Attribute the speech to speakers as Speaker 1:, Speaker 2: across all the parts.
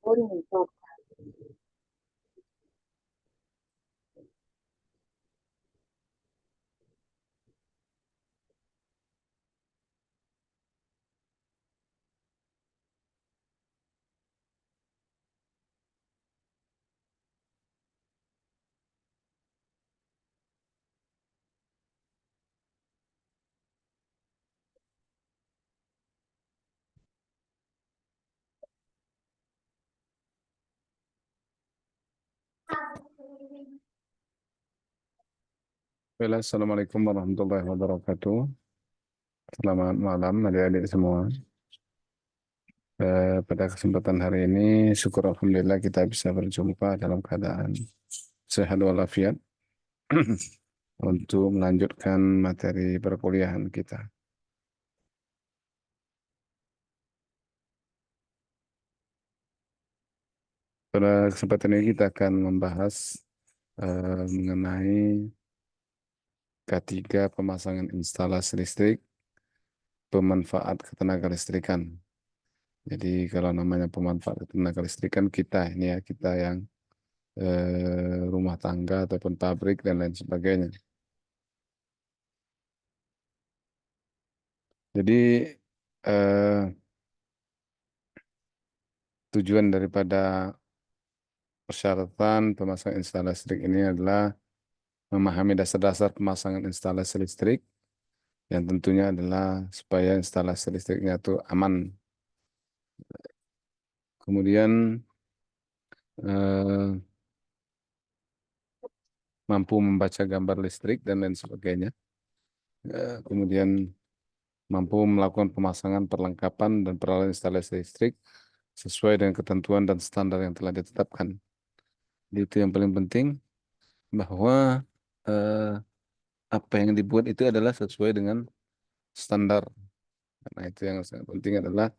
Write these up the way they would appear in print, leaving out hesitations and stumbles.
Speaker 1: untuk.
Speaker 2: Baiklah, Assalamualaikum warahmatullahi wabarakatuh. Selamat malam adik-adik semua. Pada kesempatan hari ini, syukur Alhamdulillah kita bisa berjumpa dalam keadaan sehat walafiat untuk melanjutkan materi perkuliahan kita. Pada kesempatan ini kita akan membahas mengenai ketiga pemasangan instalasi listrik, pemanfaat ketenaga listrikan. Jadi kalau namanya pemanfaat ketenaga listrikan kita ini ya, kita yang rumah tangga ataupun pabrik dan lain sebagainya. Jadi eh, tujuan daripada persyaratan pemasangan instalasi listrik ini adalah memahami dasar-dasar pemasangan instalasi listrik yang tentunya adalah supaya instalasi listriknya itu aman. Kemudian eh, mampu membaca gambar listrik dan lain sebagainya. Kemudian mampu melakukan pemasangan perlengkapan dan peralatan instalasi listrik sesuai dengan ketentuan dan standar yang telah ditetapkan. Jadi itu yang paling penting bahwa eh, apa yang dibuat itu adalah sesuai dengan standar. Karena itu yang sangat penting adalah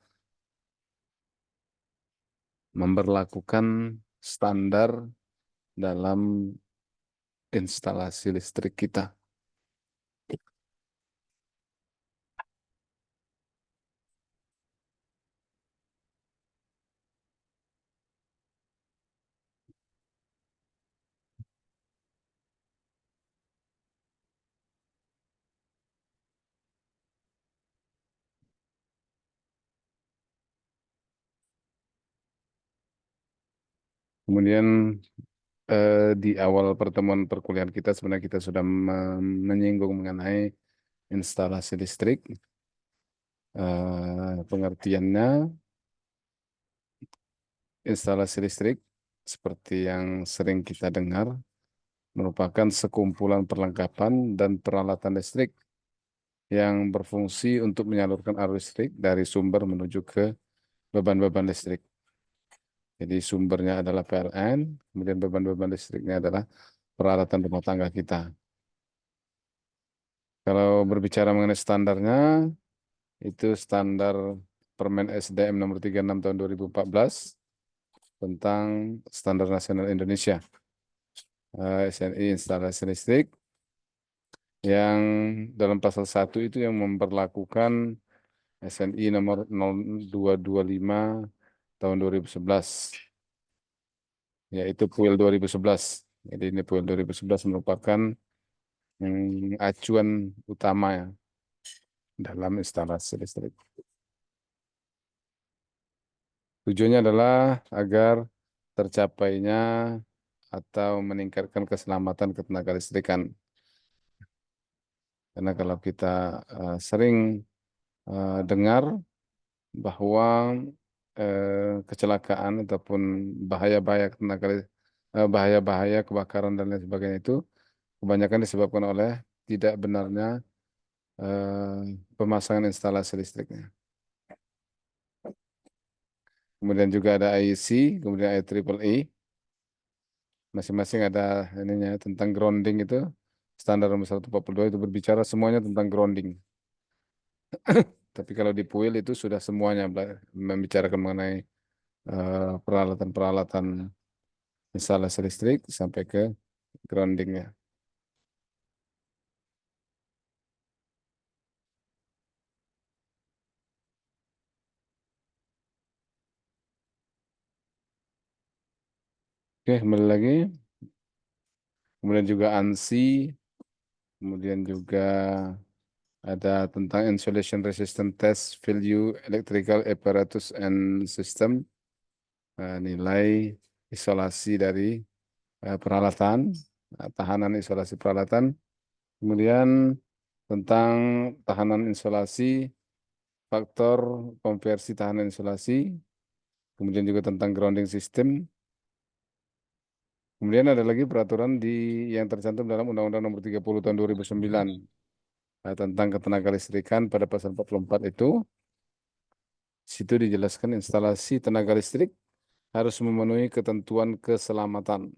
Speaker 2: memberlakukan standar dalam instalasi listrik kita. Kemudian di awal pertemuan perkuliahan kita sebenarnya kita sudah menyinggung mengenai instalasi listrik, pengertiannya. Instalasi listrik seperti yang sering kita dengar merupakan sekumpulan perlengkapan dan peralatan listrik yang berfungsi untuk menyalurkan arus listrik dari sumber menuju ke beban-beban listrik. Jadi sumbernya adalah PLN, kemudian beban-beban listriknya adalah peralatan rumah tangga kita. Kalau berbicara mengenai standarnya, itu standar Permen SDM nomor 36 tahun 2014 tentang standar nasional Indonesia, SNI instalasi listrik, yang dalam pasal 1 itu yang memperlakukan SNI nomor 0225 tahun 2011, yaitu PUIL 2011. Jadi ini PUIL 2011 merupakan acuan utama ya dalam instalasi listrik. Tujuannya adalah agar tercapainya atau meningkatkan keselamatan ketenaga listrikan. Karena kalau kita sering dengar bahwa kecelakaan ataupun bahaya-bahaya bahaya-bahaya kebakaran dan lain sebagainya itu kebanyakan disebabkan oleh tidak benarnya pemasangan instalasi listriknya. Kemudian juga ada IEC, kemudian IEEE, masing-masing ada ininya tentang grounding itu. Standar nomor 142 itu berbicara semuanya tentang grounding. Tapi kalau di PUIL itu sudah semuanya membicarakan mengenai peralatan-peralatan instalasi listrik sampai ke groundingnya. Oke, kembali lagi. Kemudian juga ANSI, kemudian juga ada tentang insulation resistant test value electrical apparatus and system, nilai isolasi dari peralatan, tahanan isolasi peralatan. Kemudian tentang tahanan insulasi, faktor konversi tahanan insulasi, kemudian juga tentang grounding system. Kemudian ada lagi peraturan yang tercantum dalam Undang-Undang Nomor 30 Tahun 2009, tentang ketenaga listrikan pada pasal 44 itu. Situ dijelaskan instalasi tenaga listrik harus memenuhi ketentuan keselamatan.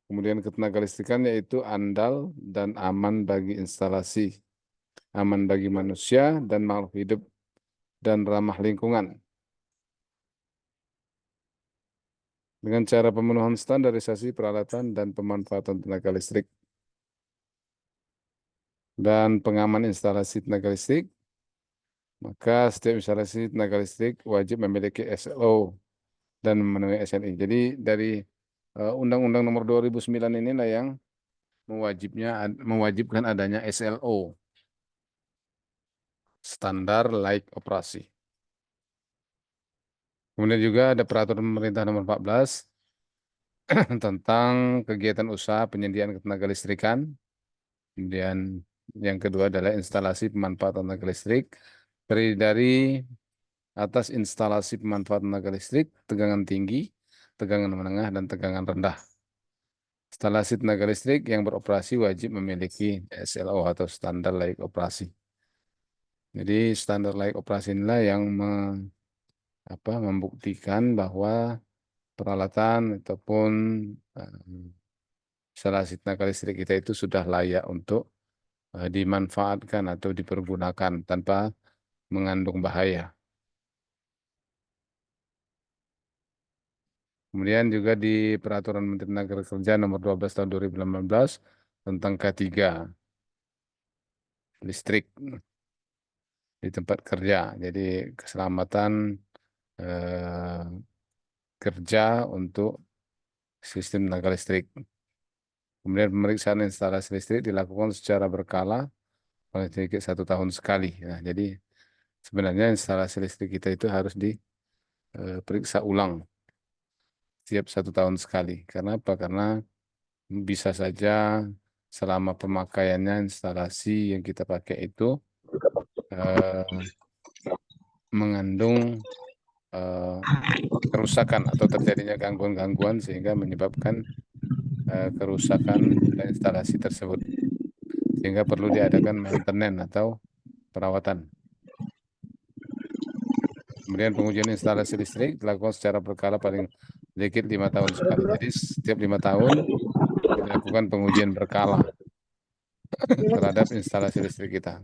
Speaker 2: Kemudian ketenaga listrikan yaitu andal dan aman bagi instalasi, aman bagi manusia dan makhluk hidup, dan ramah lingkungan. Dengan cara pemenuhan standarisasi peralatan dan pemanfaatan tenaga listrik dan pengaman instalasi tenaga listrik, maka setiap instalasi tenaga listrik wajib memiliki SLO dan memenuhi SNI. Jadi dari Undang-Undang Nomor 2009 inilah yang mewajibkan adanya SLO, standar layak operasi. Kemudian juga ada peraturan pemerintah nomor 14 tentang kegiatan usaha penyediaan ketenaga listrikan. Kemudian yang kedua adalah instalasi pemanfaatan tenaga listrik. Terdiri dari atas instalasi pemanfaatan tenaga listrik, tegangan tinggi, tegangan menengah, dan tegangan rendah. Instalasi tenaga listrik yang beroperasi wajib memiliki SLO atau standar layak operasi. Jadi standar layak operasi inilah yang membuktikan bahwa peralatan ataupun instalasi tenaga listrik kita itu sudah layak untuk dimanfaatkan atau dipergunakan tanpa mengandung bahaya. Kemudian juga di Peraturan Menteri Tenaga Nomor 12 Tahun 2018 tentang K3 listrik di tempat kerja. Jadi keselamatan eh, kerja untuk sistem tenaga listrik. Kemudian pemeriksaan instalasi listrik dilakukan secara berkala paling sedikit 1 tahun sekali. Nah, jadi sebenarnya instalasi listrik kita itu harus diperiksa ulang setiap 1 tahun sekali. Karena apa? Karena bisa saja selama pemakaiannya instalasi yang kita pakai itu eh, mengandung eh, kerusakan atau terjadinya gangguan-gangguan sehingga menyebabkan kerusakan pada instalasi tersebut. Sehingga perlu diadakan maintenance atau perawatan. Kemudian pengujian instalasi listrik dilakukan secara berkala paling sedikit 5 tahun sekali. Jadi setiap 5 tahun dilakukan pengujian berkala terhadap instalasi listrik kita.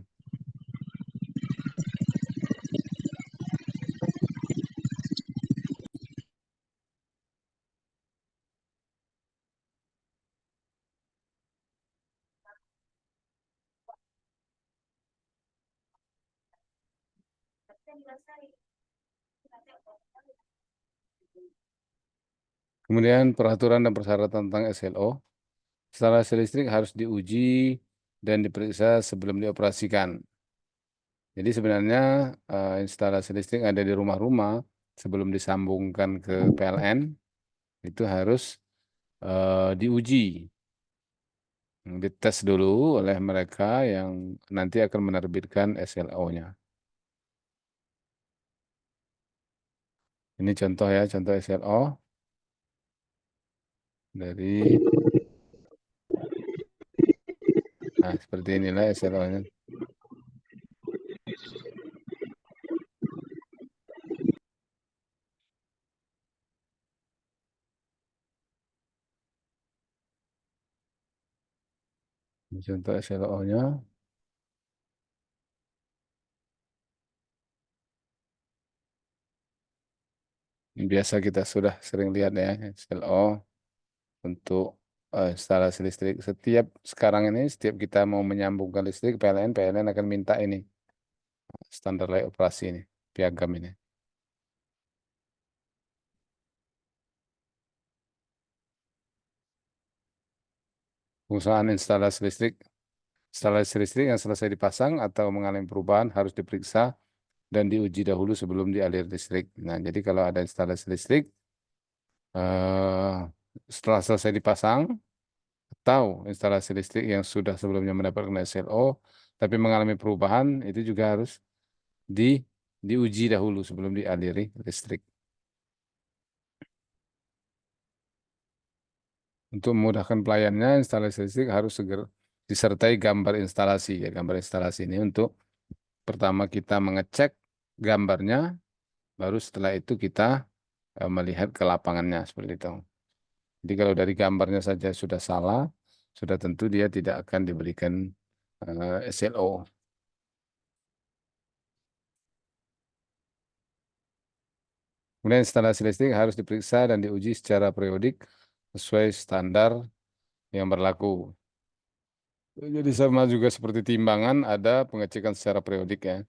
Speaker 2: Kemudian peraturan dan persyaratan tentang SLO. Instalasi listrik harus diuji dan diperiksa sebelum dioperasikan. Jadi sebenarnya instalasi listrik ada di rumah-rumah sebelum disambungkan ke PLN itu harus diuji, dites dulu oleh mereka yang nanti akan menerbitkan SLO-nya. Ini contoh ya, contoh SLO dari, nah seperti inilah SLO-nya. Ini contoh SLO-nya. Biasa kita sudah sering lihat ya, SLO untuk instalasi listrik. Sekarang ini setiap kita mau menyambungkan listrik PLN akan minta ini standar layak operasi ini, piagam ini. Pengusahaan instalasi listrik yang selesai dipasang atau mengalami perubahan harus diperiksa dan diuji dahulu sebelum dialiri listrik. Nah, jadi kalau ada instalasi listrik eh, setelah selesai dipasang atau instalasi listrik yang sudah sebelumnya mendapatkan SLO tapi mengalami perubahan itu juga harus di diuji dahulu sebelum dialiri listrik. Untuk memudahkan pelayannya, instalasi listrik harus segera disertai gambar instalasi. Ya, gambar instalasi ini untuk pertama kita mengecek gambarnya, baru setelah itu kita melihat ke lapangannya seperti itu. Jadi kalau dari gambarnya saja sudah salah, sudah tentu dia tidak akan diberikan SLO. Kemudian instalasi listrik harus diperiksa dan diuji secara periodik sesuai standar yang berlaku. Jadi sama juga seperti timbangan, ada pengecekan secara periodik ya.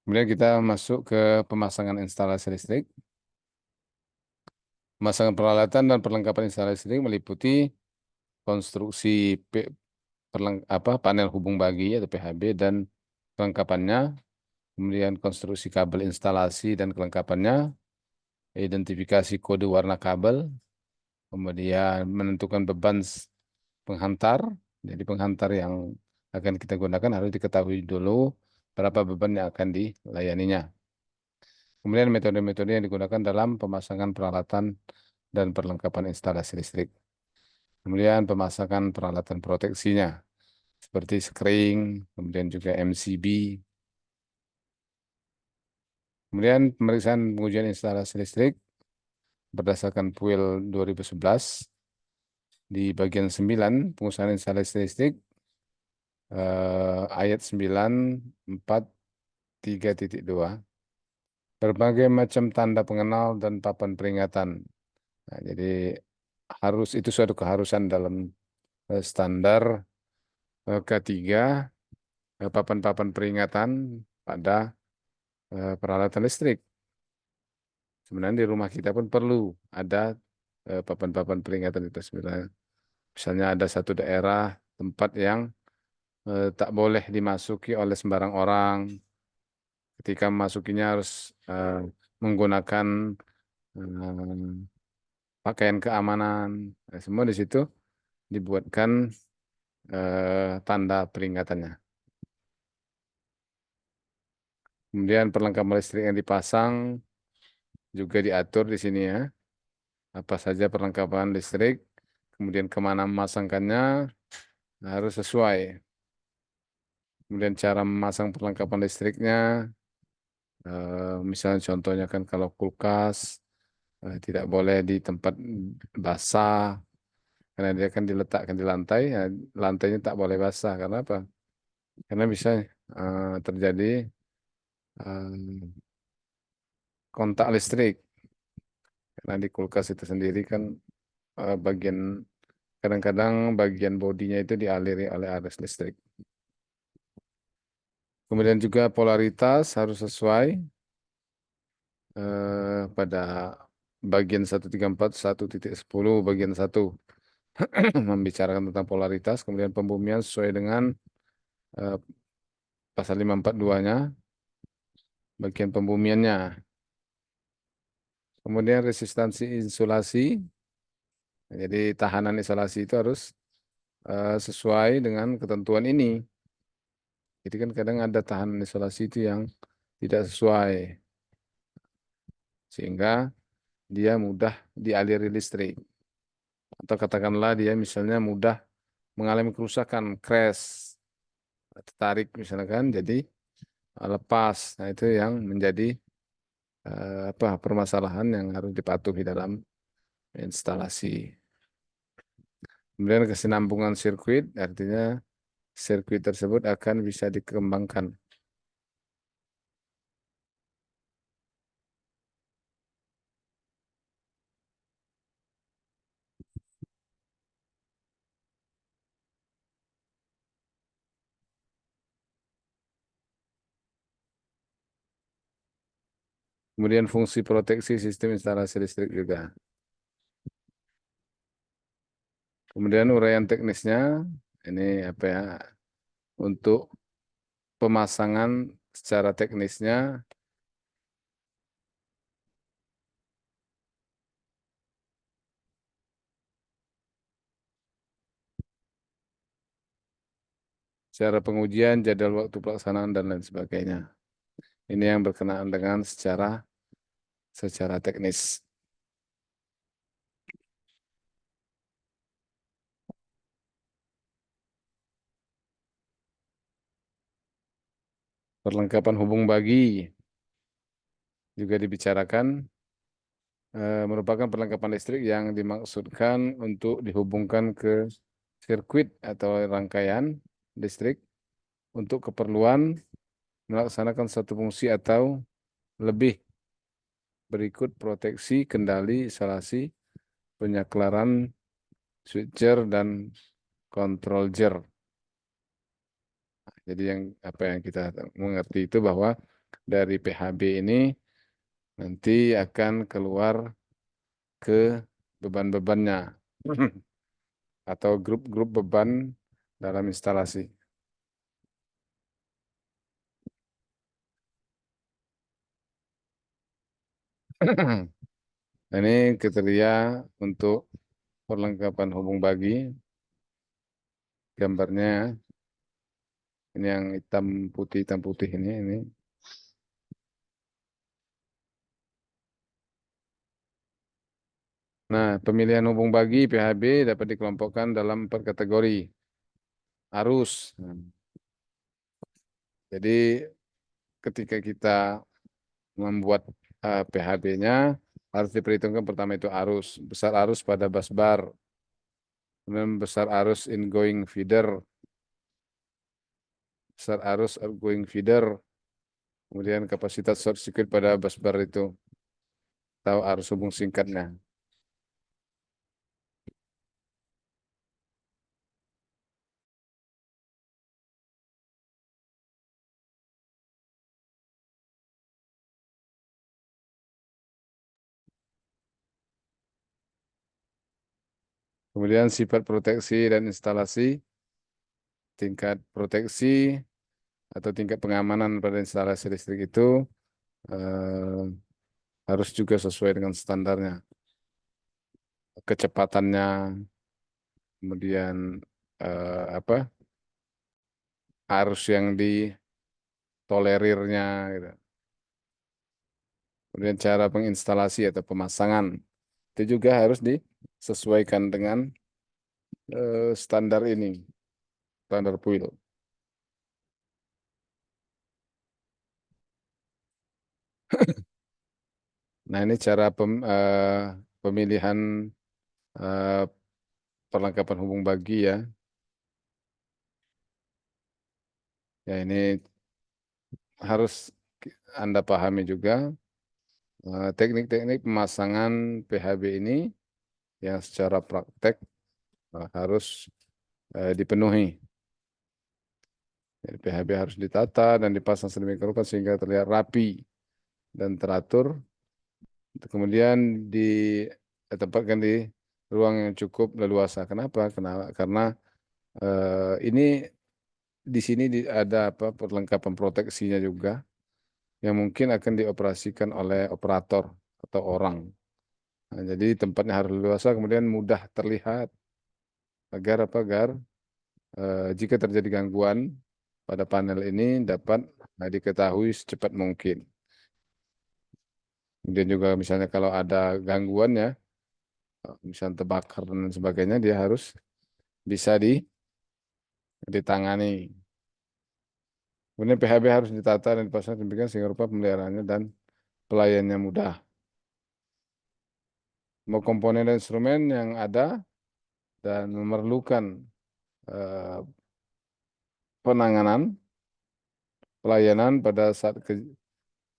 Speaker 2: Kemudian kita masuk ke pemasangan instalasi listrik. Pemasangan peralatan dan perlengkapan instalasi listrik meliputi konstruksi panel hubung bagi atau PHB dan kelengkapannya, kemudian konstruksi kabel instalasi dan kelengkapannya, identifikasi kode warna kabel, kemudian menentukan beban penghantar. Jadi penghantar yang akan kita gunakan harus diketahui dulu berapa beban yang akan dilayaninya. Kemudian metode-metode yang digunakan dalam pemasangan peralatan dan perlengkapan instalasi listrik. Kemudian pemasangan peralatan proteksinya seperti skring, kemudian juga MCB. Kemudian pemeriksaan pengujian instalasi listrik berdasarkan PUIL 2011 di bagian 9 pengusahaan instalasi listrik ayat 9.4.3.2 berbagai macam tanda pengenal dan papan peringatan. Nah, jadi itu suatu keharusan dalam standar ketiga papan-papan peringatan pada peralatan listrik. Sebenarnya di rumah kita pun perlu ada papan-papan peringatan itu sebenarnya. Misalnya ada satu daerah tempat yang tak boleh dimasuki oleh sembarang orang. Ketika memasukinya harus menggunakan pakaian keamanan. Nah, semua di situ dibuatkan tanda peringatannya. Kemudian perlengkapan listrik yang dipasang juga diatur di sini ya. Apa saja perlengkapan listrik, kemudian kemana memasangkannya harus sesuai. Kemudian cara memasang perlengkapan listriknya, misalnya contohnya kan kalau kulkas tidak boleh di tempat basah karena dia kan diletakkan di lantai, ya, lantainya tak boleh basah karena apa? Karena bisa terjadi eh, kontak listrik. Karena di kulkas itu sendiri kan bagian kadang-kadang bagian bodinya itu dialiri oleh arus listrik. Kemudian juga polaritas harus sesuai pada bagian 134 1.10 bagian 1 membicarakan tentang polaritas, kemudian pembumian sesuai dengan eh, pasal 542-nya, bagian pembumiannya. Kemudian resistansi insulasi, jadi tahanan isolasi itu harus sesuai dengan ketentuan ini. Jadi kan kadang ada tahanan isolasi itu yang tidak sesuai, sehingga dia mudah dialiri listrik. Atau katakanlah dia misalnya mudah mengalami kerusakan, crash, tertarik misalkan, jadi lepas. Nah itu yang menjadi permasalahan yang harus dipatuhi dalam instalasi. Kemudian kesinambungan sirkuit, artinya sirkuit tersebut akan bisa dikembangkan. Kemudian fungsi proteksi sistem instalasi listrik juga. Kemudian uraian teknisnya ini apa ya? Untuk pemasangan secara teknisnya, secara pengujian, jadwal waktu pelaksanaan dan lain sebagainya. Ini yang berkenaan dengan secara teknis. Perlengkapan hubung bagi juga dibicarakan, merupakan perlengkapan listrik yang dimaksudkan untuk dihubungkan ke sirkuit atau rangkaian listrik untuk keperluan melaksanakan satu fungsi atau lebih, berikut proteksi, kendali, instalasi, penyaklaran, switcher, dan control jar. Jadi yang apa yang kita mengerti itu bahwa dari PHB ini nanti akan keluar ke beban-bebannya atau grup-grup beban dalam instalasi. Ini kriteria untuk perlengkapan hubung bagi. Gambarnya ini yang hitam putih ini. Nah, pemilihan hubung bagi PHB dapat dikelompokkan dalam 4 kategori. Arus. Nah, jadi ketika kita membuat PHB-nya harus diperhitungkan pertama itu arus, besar arus pada busbar, kemudian besar arus ingoing feeder, besar arus outgoing feeder, kemudian kapasitas short circuit pada busbar itu, tahu arus hubung singkatnya. Kemudian sifat proteksi dan instalasi, tingkat proteksi atau tingkat pengamanan pada instalasi listrik itu eh, harus juga sesuai dengan standarnya. Kecepatannya, kemudian apa arus yang ditolerirnya, gitu. Kemudian cara penginstalasi atau pemasangan itu juga harus disesuaikan dengan standar ini, standar PUIL. Nah, ini cara pemilihan eh, perlengkapan hubung bagi ya. Ya, ini harus Anda pahami juga teknik-teknik pemasangan PHB ini yang secara praktek harus dipenuhi. Jadi PHB harus ditata dan dipasang sedemikian rupa sehingga terlihat rapi dan teratur. Kemudian ditempatkan di ruang yang cukup leluasa. Kenapa? Karena ini di sini ada apa perlengkapan proteksinya juga yang mungkin akan dioperasikan oleh operator atau orang. Nah, jadi tempatnya harus leluasa, kemudian mudah terlihat agar jika terjadi gangguan pada panel ini dapat diketahui secepat mungkin. Kemudian juga misalnya kalau ada gangguan ya, misalnya terbakar dan sebagainya, dia harus bisa ditangani. Kemudian PHB harus ditata dan dipasang demikian sehingga rupa pemeliharaannya dan pelayannya mudah. Semua komponen dan instrumen yang ada dan memerlukan eh, penanganan pelayanan pada saat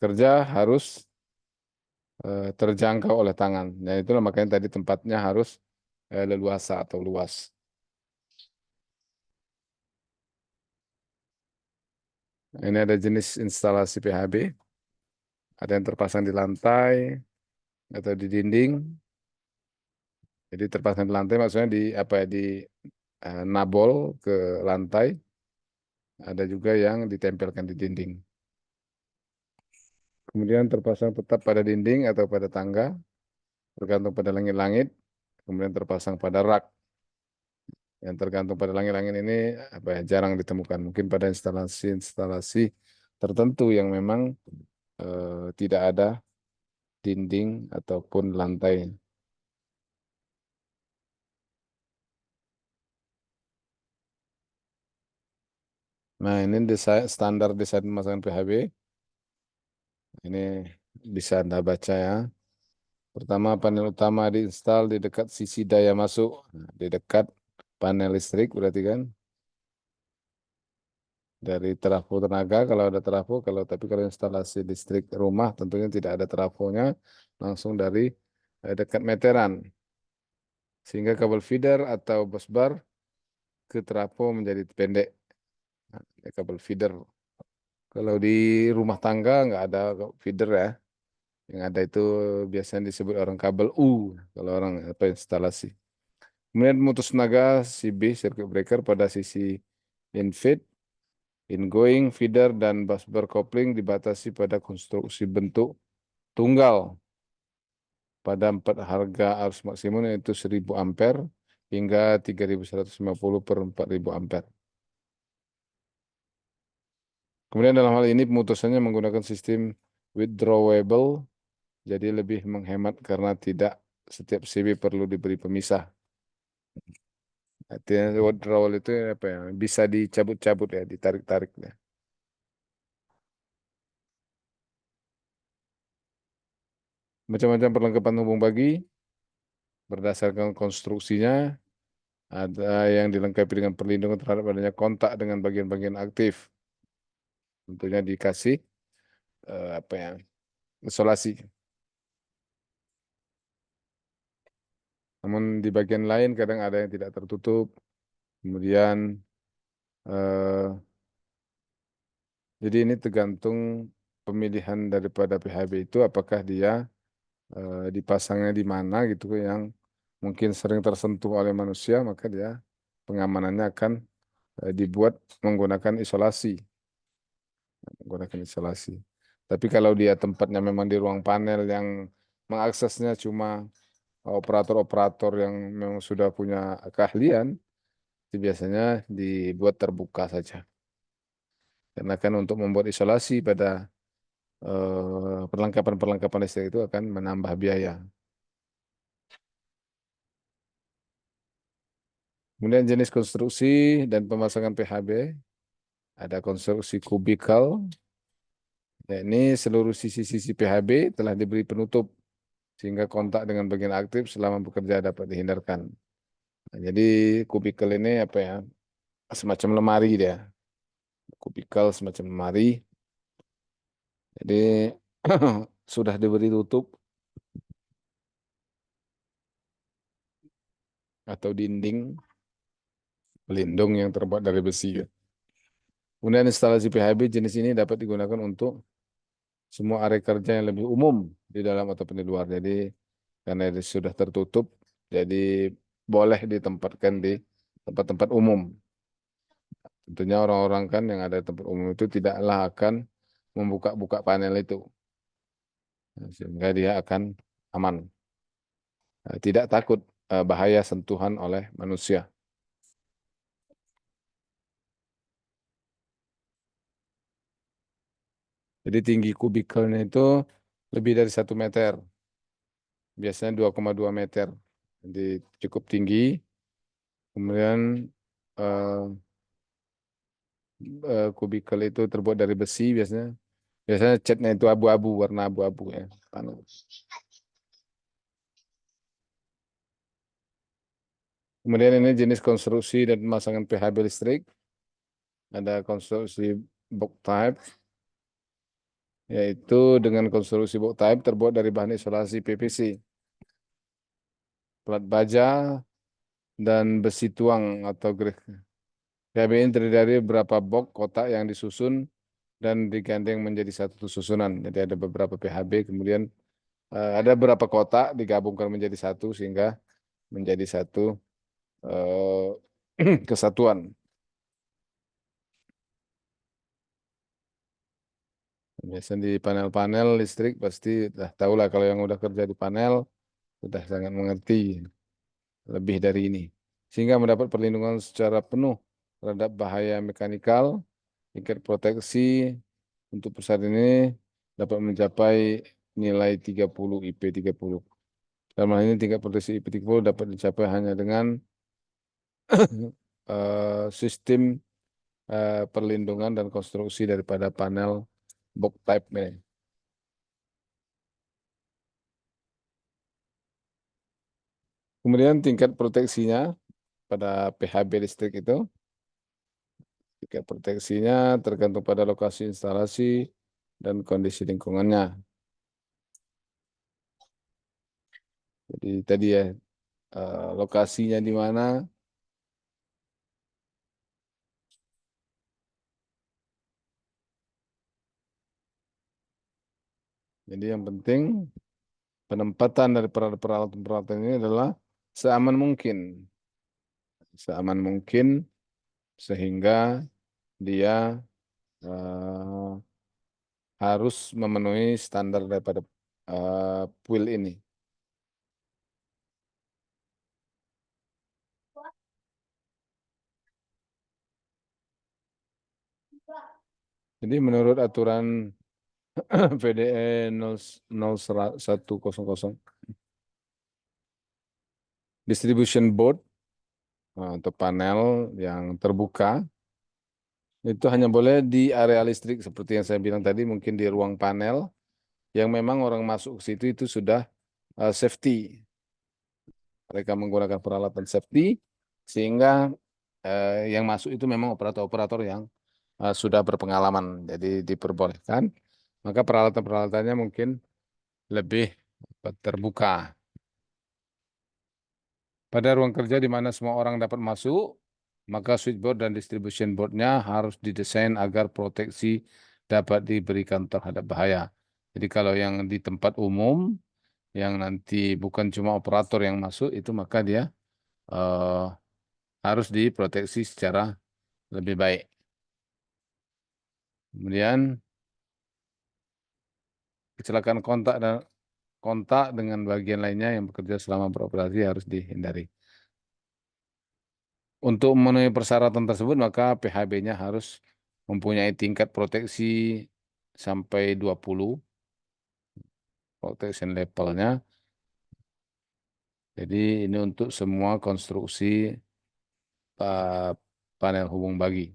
Speaker 2: kerja harus terjangkau oleh tangan. Nah, itulah makanya tadi tempatnya harus leluasa atau luas. Ini ada jenis instalasi PHB, ada yang terpasang di lantai atau di dinding, Jadi terpasang di lantai maksudnya di apa ya di nabol ke lantai. Ada juga yang ditempelkan di dinding. Kemudian terpasang tetap pada dinding atau pada tangga, tergantung pada langit-langit. Kemudian terpasang pada rak. Yang tergantung pada langit-langit ini apa ya, jarang ditemukan. Mungkin pada instalasi-instalasi tertentu yang memang tidak ada dinding ataupun lantai. Nah, ini standar desain pemasangan PHB. Ini bisa Anda baca ya. Pertama, panel utama diinstal di dekat sisi daya masuk. Nah, di dekat panel listrik berarti kan. Dari trafo tenaga kalau ada trafo, kalau instalasi listrik rumah tentunya tidak ada trafonya, langsung dari dekat meteran. Sehingga kabel feeder atau busbar ke trafo menjadi pendek. Nah, ini kabel feeder. Kalau di rumah tangga nggak ada feeder ya. Yang ada itu biasanya disebut orang kabel U kalau orang apa instalasi. Kemudian mutus tenaga CB circuit breaker pada sisi infeed, ingoing, feeder, dan busbar coupling dibatasi pada konstruksi bentuk tunggal pada 4 harga arus maksimum yaitu 1000 ampere hingga 3150 per 4000 ampere. Kemudian dalam hal ini pemutusannya menggunakan sistem withdrawable, jadi lebih menghemat karena tidak setiap CB perlu diberi pemisah. Artinya withdrawal itu apa ya? Bisa dicabut-cabut ya, ditarik-tarik ya. Macam-macam perlengkapan hubung bagi berdasarkan konstruksinya ada yang dilengkapi dengan perlindungan terhadap adanya kontak dengan bagian-bagian aktif. Tentunya dikasih apa ya? Isolasi. Namun di bagian lain kadang ada yang tidak tertutup. Kemudian eh, jadi ini tergantung pemilihan daripada PHB itu apakah dia dipasangnya di mana gitu yang mungkin sering tersentuh oleh manusia maka dia pengamanannya akan dibuat menggunakan isolasi. Tapi kalau dia tempatnya memang di ruang panel yang mengaksesnya cuma operator-operator yang memang sudah punya keahlian, itu biasanya dibuat terbuka saja. Karena kan untuk membuat isolasi pada perlengkapan-perlengkapan listrik itu akan menambah biaya. Kemudian jenis konstruksi dan pemasangan PHB, ada konstruksi kubikal, yakni seluruh sisi-sisi PHB telah diberi penutup sehingga kontak dengan bagian aktif selama bekerja dapat dihindarkan. Nah, jadi kubikal ini apa ya? Semacam lemari dia. Kubikal semacam lemari. Jadi sudah diberi tutup atau dinding pelindung yang terbuat dari besi. Kemudian instalasi PHB jenis ini dapat digunakan untuk semua area kerja yang lebih umum di dalam ataupun di luar. Jadi karena ini sudah tertutup, jadi boleh ditempatkan di tempat-tempat umum. Tentunya orang-orang kan yang ada di tempat umum itu tidaklah akan membuka-buka panel itu. Nah, sehingga dia akan aman. Tidak takut bahaya sentuhan oleh manusia. Jadi tinggi kubikelnya itu lebih dari 1 meter. Biasanya 2,2 meter. Jadi cukup tinggi. Kemudian eh, kubikel itu terbuat dari besi biasanya. Biasanya catnya itu abu-abu, warna abu-abu ya. Kemudian ini jenis konstruksi dan pemasangan PHB listrik. Ada konstruksi box type, yaitu dengan konstruksi box type terbuat dari bahan isolasi PVC, plat baja, dan besi tuang atau grek. PHB ini terdiri dari beberapa box kotak yang disusun dan digandeng menjadi satu susunan. Jadi ada beberapa PHB, kemudian ada beberapa kotak digabungkan menjadi satu sehingga menjadi satu kesatuan. Biasanya di panel-panel listrik pasti udah tahu lah kalau yang udah kerja di panel sudah sangat mengerti lebih dari ini. Sehingga mendapat perlindungan secara penuh terhadap bahaya mekanikal, tingkat proteksi untuk pesawat ini dapat mencapai nilai 30 IP30. Dalam hal ini tingkat proteksi IP30 dapat dicapai hanya dengan sistem perlindungan dan konstruksi daripada panel box type ini. Kemudian tingkat proteksinya pada PHB listrik itu, tingkat proteksinya tergantung pada lokasi instalasi dan kondisi lingkungannya. Jadi tadi ya, lokasinya di mana, jadi yang penting penempatan dari peralatan-peralatan ini adalah seaman mungkin. Seaman mungkin sehingga dia eh, harus memenuhi standar daripada puil ini. Jadi menurut aturan VDE 0100 Distribution Board atau panel yang terbuka itu hanya boleh di area listrik seperti yang saya bilang tadi, mungkin di ruang panel yang memang orang masuk ke situ itu sudah safety. Mereka menggunakan peralatan safety sehingga yang masuk itu memang operator-operator yang sudah berpengalaman, jadi diperbolehkan. Maka peralatan-peralatannya mungkin lebih terbuka. Pada ruang kerja di mana semua orang dapat masuk, maka switchboard dan distribution boardnya harus didesain agar proteksi dapat diberikan terhadap bahaya. Jadi kalau yang di tempat umum, yang nanti bukan cuma operator yang masuk, itu maka dia eh, harus diproteksi secara lebih baik. Kemudian kecelakaan kontak dengan bagian lainnya yang bekerja selama beroperasi harus dihindari. Untuk memenuhi persyaratan tersebut, maka PHB-nya harus mempunyai tingkat proteksi sampai 20 protection levelnya. Jadi ini untuk semua konstruksi panel hubung bagi.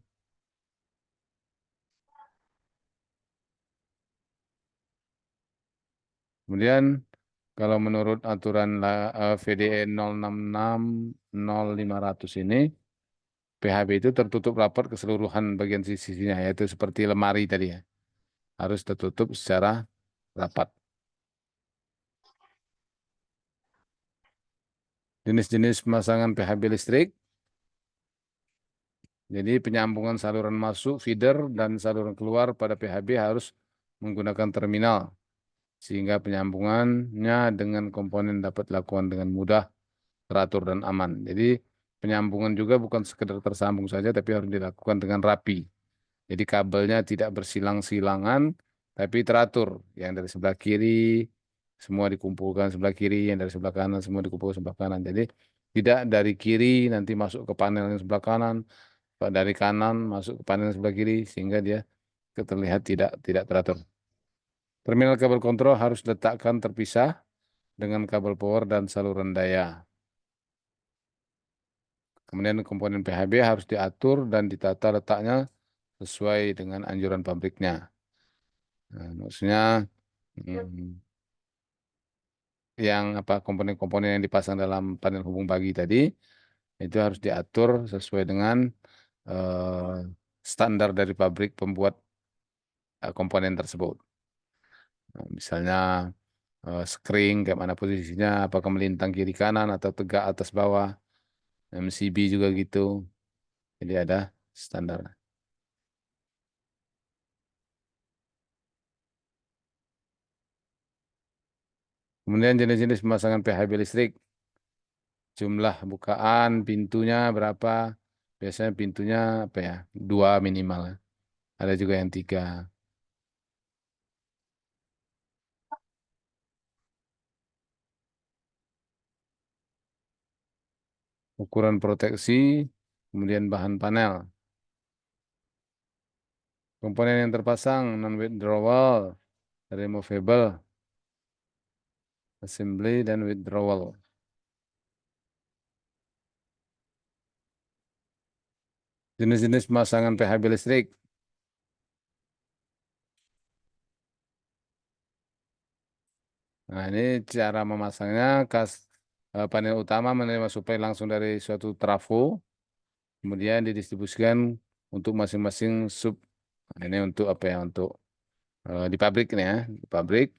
Speaker 2: Kemudian kalau menurut aturan VDE 066-0500 ini, PHB itu tertutup rapat keseluruhan bagian sisinya, yaitu seperti lemari tadi ya. Harus tertutup secara rapat. Jenis-jenis pemasangan PHB listrik. Jadi penyambungan saluran masuk, feeder, dan saluran keluar pada PHB harus menggunakan terminal. Sehingga penyambungannya dengan komponen dapat dilakukan dengan mudah, teratur, dan aman. Jadi penyambungan juga bukan sekedar tersambung saja, tapi harus dilakukan dengan rapi. Jadi kabelnya tidak bersilang-silangan, tapi teratur. Yang dari sebelah kiri semua dikumpulkan sebelah kiri, yang dari sebelah kanan semua dikumpulkan sebelah kanan. Jadi tidak dari kiri nanti masuk ke panel yang sebelah kanan, dari kanan masuk ke panel yang sebelah kiri, sehingga dia terlihat tidak teratur. Terminal kabel kontrol harus diletakkan terpisah dengan kabel power dan saluran daya. Kemudian komponen PHB harus diatur dan ditata letaknya sesuai dengan anjuran pabriknya. Nah, maksudnya yang apa komponen-komponen yang dipasang dalam panel hubung bagi tadi itu harus diatur sesuai dengan eh, standar dari pabrik pembuat komponen tersebut. Nah, misalnya screen kayak mana posisinya, apakah melintang kiri kanan atau tegak atas bawah. MCB juga gitu. Jadi ada standar. Kemudian jenis-jenis pemasangan PHB listrik. jumlah bukaan pintunya berapa. Biasanya pintunya apa ya? Dua minimal. Ada juga yang tiga. Ukuran proteksi, kemudian bahan panel. Komponen yang terpasang, non-withdrawal, removable, assembly, dan withdrawal. Jenis-jenis pemasangan PHB listrik. Nah, ini cara memasangnya. Panel utama menerima suplai langsung dari suatu trafo, kemudian didistribusikan untuk masing-masing sub. Nah, ini untuk apa ya? Untuk di pabrik ini ya, di pabrik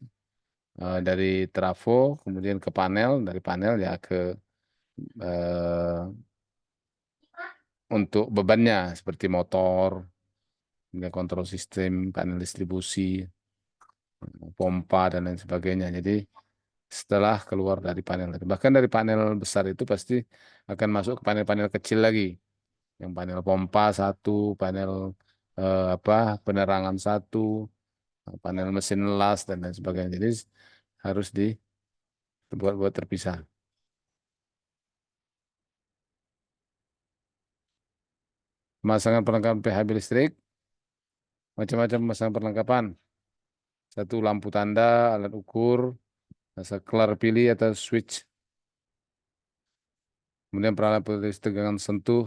Speaker 2: dari trafo, kemudian ke panel, dari panel ya ke eh, untuk bebannya seperti motor, kemudian kontrol sistem, panel distribusi, pompa dan lain sebagainya. Jadi setelah keluar dari panel tadi. Bahkan dari panel besar itu pasti akan masuk ke panel-panel kecil lagi. Yang panel pompa satu, panel apa penerangan satu, panel mesin las dan lain sebagainya. Jadi harus dibuat-buat terpisah. Pemasangan perlengkapan PHB listrik, macam-macam pemasangan perlengkapan. Satu lampu tanda, alat ukur, saklar pilih atau switch. Kemudian peralatan tegangan sentuh,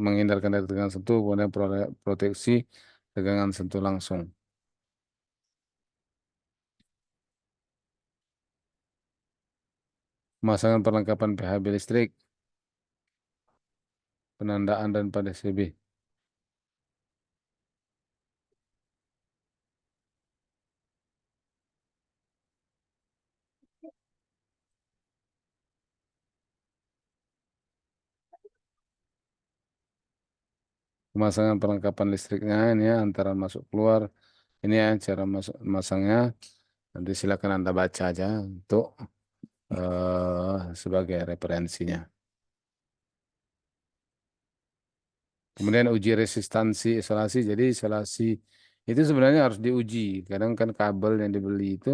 Speaker 2: menghindarkan dari tegangan sentuh, kemudian proteksi tegangan sentuh langsung. Pemasangan perlengkapan PHB listrik, penandaan dan pada CB. Pemasangan perlengkapan listriknya ini ya, antara masuk keluar. Ini ya cara masangnya. Nanti silakan Anda baca aja untuk sebagai referensinya. Kemudian uji resistansi isolasi. Jadi isolasi itu sebenarnya harus diuji. Kadang kan kabel yang dibeli itu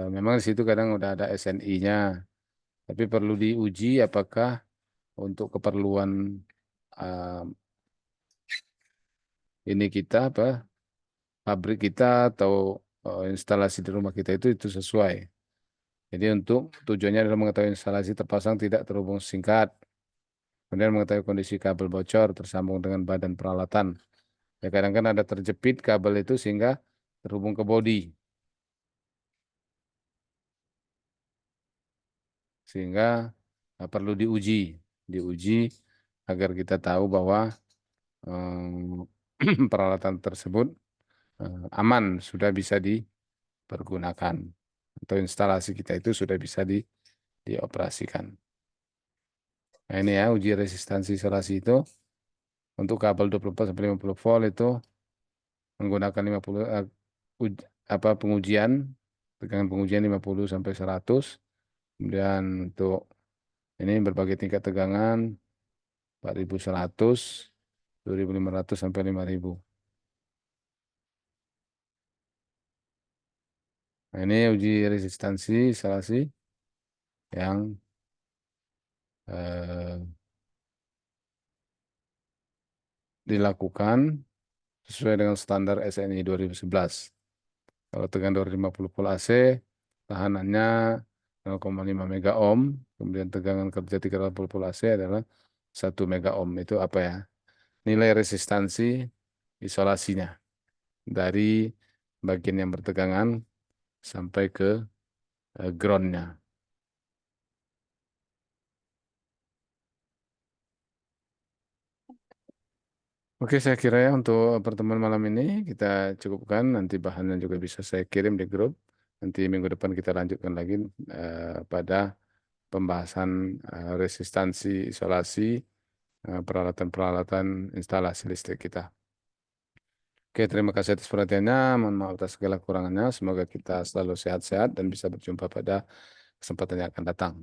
Speaker 2: memang di situ kadang udah ada SNI-nya. Tapi perlu diuji apakah untuk keperluan eh, ini kita apa pabrik kita atau instalasi di rumah kita itu sesuai. Jadi untuk tujuannya adalah mengetahui instalasi terpasang tidak terhubung singkat. Kemudian mengetahui kondisi kabel bocor tersambung dengan badan peralatan. Ya kadang kan ada terjepit kabel itu sehingga terhubung ke bodi. Sehingga perlu diuji agar kita tahu bahwa peralatan tersebut aman sudah bisa dipergunakan atau instalasi kita itu sudah bisa dioperasikan. Nah ini ya uji resistansi isolasi itu untuk kabel 24 sampai 50 volt itu menggunakan 50 apa pengujian tegangan pengujian 50 sampai 100. Kemudian untuk ini berbagai tingkat tegangan 4100, 2500 sampai 5000. Nah, ini uji resistansi isolasi yang eh, dilakukan sesuai dengan standar SNI 2011. Kalau tegangan 250 volt AC, tahanannya 0,5 mega ohm, kemudian tegangan kerja 380 volt AC adalah 1 mega ohm. Itu apa ya? Nilai resistansi isolasinya dari bagian yang bertegangan sampai ke groundnya. Oke, saya kira ya untuk pertemuan malam ini kita cukupkan. Nanti bahannya juga bisa saya kirim di grup. Nanti minggu depan kita lanjutkan lagi pada pembahasan resistansi isolasi peralatan-peralatan instalasi listrik kita. Oke, terima kasih atas perhatiannya. Mohon maaf atas segala kurangannya. Semoga kita selalu sehat-sehat dan bisa berjumpa pada kesempatan yang akan datang.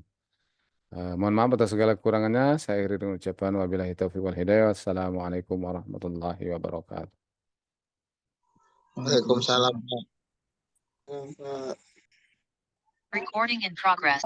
Speaker 2: Mohon maaf atas segala kekurangannya. Saya akhiri dengan ucapan wabillahi taufiq wal hidayah. Wassalamualaikum warahmatullahi wabarakatuh.
Speaker 1: Waalaikumsalam.
Speaker 3: Recording in progress.